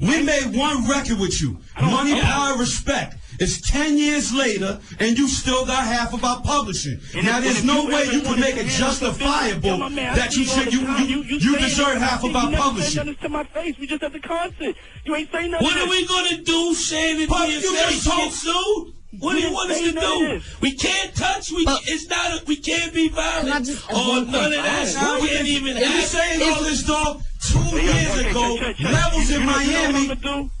we made one record with you. Money, Power, Respect. It's 10 years later, and you still got half of our publishing. Now, there's no way you can make it justifiable that you deserve half of our publishing. You to my face. We just at the concert. You ain't saying nothing. What are we gonna do, saying it to your face? Get sued? What do you want us to do? We can't touch. We can't be violent. None of that. We can't even. If you're saying all this, dog, 2 years ago, Levels in Miami.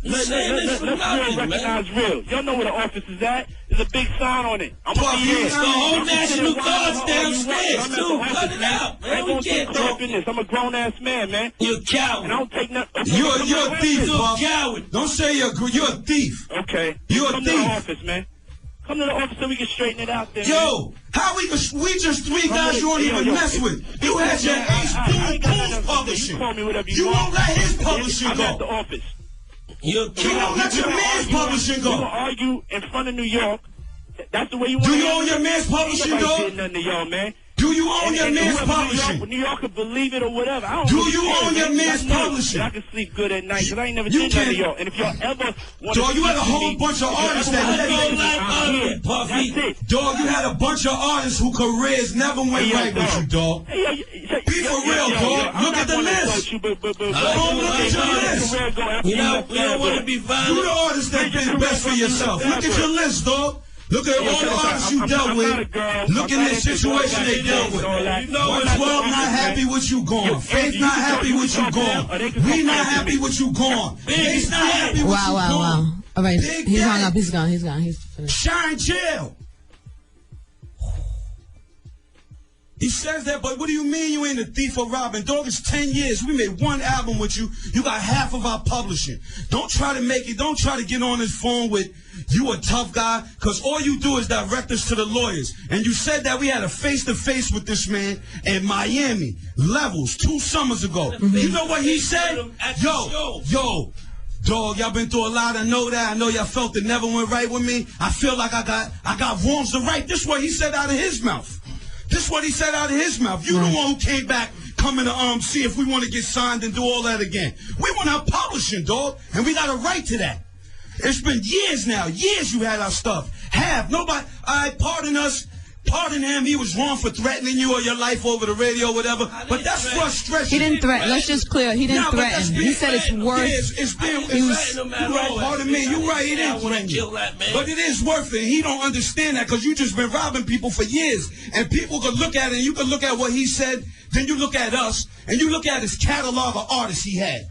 Let's recognize real. Y'all know where the office is at. There's a big sign on it. I'm gonna be here. The whole National Guard's downstairs too. Cut it out, man. We can't talk in this. I'm a grown ass man, man. You're a coward. And I don't take nothing. You're a thief, You're a coward. Don't say you're a thief. Okay. You're a thief. Come to the office, man. Come to the office so we can straighten it out there. Yo, how we just 3 guys you don't even mess with. You had your Ace Boom publishing. You won't let his publishing go. I'm at the office. You won't let your man's publishing go. You will argue in front of New York. That's the way you want to. Do you own your man's publishing, dog? Ain't nothing to y'all, man. Do you own your man's publishing? New York could believe it or whatever. I don't Do you own your man's publishing? I can sleep good at night because I ain't never did nothing to y'all. And if y'all ever want Dog, you had a whole bunch of artists Dog, you had a bunch of artists whose careers never went right with you, dog. Be for real, dog. Look at the list. Look at your list. We don't want to be violent. You the artist that did best for yourself. Look at your list, dog. Look at all the artists you dealt with. Look at the situation they dealt with. 12 not happy with you gone. Faith not happy with you gone. We not happy with you gone. Ace not happy with you gone. Wow. All right, he's hung up. He's gone. He's finished. Shine jail. He says that, but what do you mean you ain't a thief or robbing? Dog, it's 10 years. We made one album with you. You got half of our publishing. Don't try to make it. Don't try to get on this phone with you a tough guy, because all you do is direct us to the lawyers. And you said that we had a face-to-face with this man in Miami, Levels, 2 summers ago. You know what he said? Yo, dog, y'all been through a lot. I know that. I know y'all felt it never went right with me. I feel like I got wrongs to right. This is what he said out of his mouth. This is what he said out of his mouth. You the one who came back coming to see if we want to get signed and do all that again. We want our publishing, dog, and we got a right to that. It's been years now. Years you had our stuff. Nobody, pardon us. Pardon him. He was wrong for threatening you or your life over the radio or whatever. But that's frustration. He didn't threaten. Let's just clear. He didn't threaten. He said it's worth. You're right. Pardon me. You're right. He didn't threaten you. But it is worth it. He don't understand that because you just been robbing people for years. And people could look at it and you could look at what he said. Then you look at us and you look at his catalog of artists he had.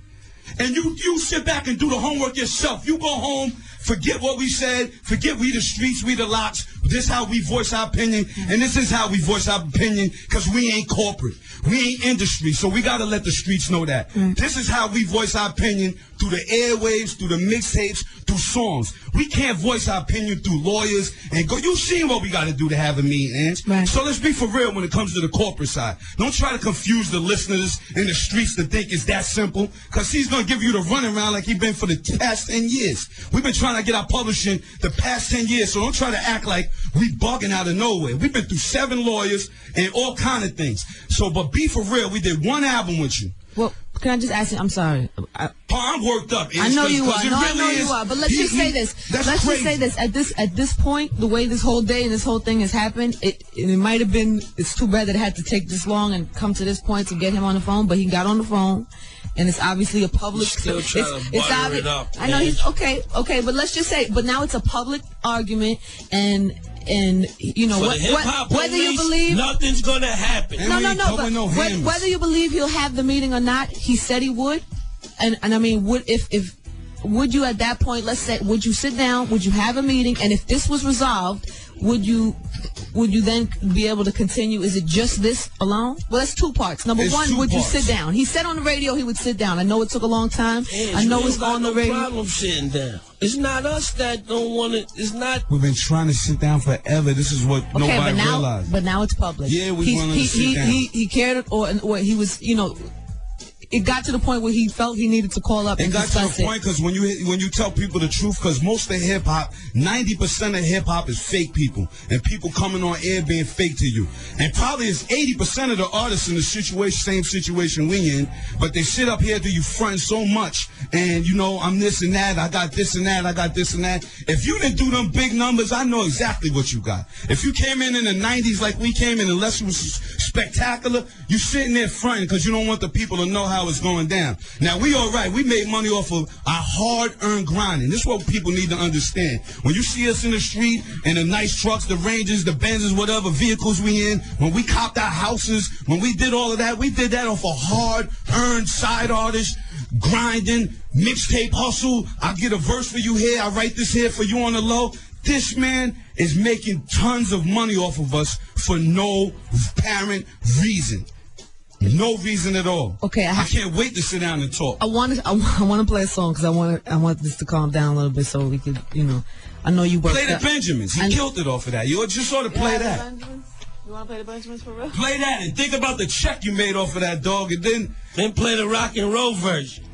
And you sit back and do the homework yourself. You go home, forget what we said, forget we the streets, we the lots. This is how we voice our opinion, and this is how we voice our opinion, because we ain't corporate. We ain't industry, so we got to let the streets know that. This is how we voice our opinion through the airwaves, through the mixtapes, through songs. We can't voice our opinion through lawyers and go. You've seen what we got to do to have a meeting, Right. So let's be for real when it comes to the corporate side. Don't try to confuse the listeners in the streets to think it's that simple, because he's going to give you the runaround like he's been for the past 10 years. We've been trying to get our publishing the past 10 years, so don't try to act like we bugging out of nowhere. We've been through 7 lawyers and all kind of things. So, but be for real. We did one album with you. Well, can I just ask you? I'm sorry. I'm worked up. I know you are. No, I know you are. But let's just say this. Let's just say this. At this point, the way this whole day and this whole thing has happened, it might have been. It's too bad that it had to take this long and come to this point to get him on the phone. But he got on the phone, and it's obviously a public. Still trying to butter it up. I know he's okay. But let's just say. But now it's a public argument, and you know whether you believe nothing's gonna happen. No. But whether you believe he'll have the meeting or not, he said he would. And I mean, would you at that point, let's say, would you sit down, would you have a meeting, and if this was resolved, would you then be able to continue? Is it just this alone? Well, that's 2 parts. Number one, would you sit down? He said on the radio he would sit down. I know it took a long time. I know it's on the radio. Problem sitting down. It's not us that don't want it. It's not. We've been trying to sit down forever. This is what nobody realized. But now it's public. Yeah, we want to sit down. He cared, or he was, it got to the point where he felt he needed to call up and discuss it. It got to the point because when you tell people the truth, because most of hip hop, 90% of hip hop is fake people, and people coming on air being fake to you. And probably it's 80% of the artists in the same situation we in, but they sit up here to you front so much, and you know, I'm this and that, I got this and that, I got this and that. If you didn't do them big numbers, I know exactly what you got. If you came in the 90s like we came in, unless it was spectacular, you sitting there fronting because you don't want the people to know how it's going down. Now, we all right. We made money off of our hard-earned grinding. This is what people need to understand. When you see us in the street, in the nice trucks, the Rangers, the Benzes, whatever vehicles we in, when we copped our houses, when we did all of that, we did that off a hard-earned side artist, grinding, mixtape hustle. I get a verse for you here. I write this here for you on the low. This man is making tons of money off of us for no apparent reason. No reason at all. Okay, I can't wait to sit down and talk. I want to play a song because I want this to calm down a little bit so we could, you know. I know you worked. Play the Benjamins. He killed it off of that. You just ought to play that. You want to play the Benjamins for real? Play that and think about the check you made off of that, dog, and then play the rock and roll version.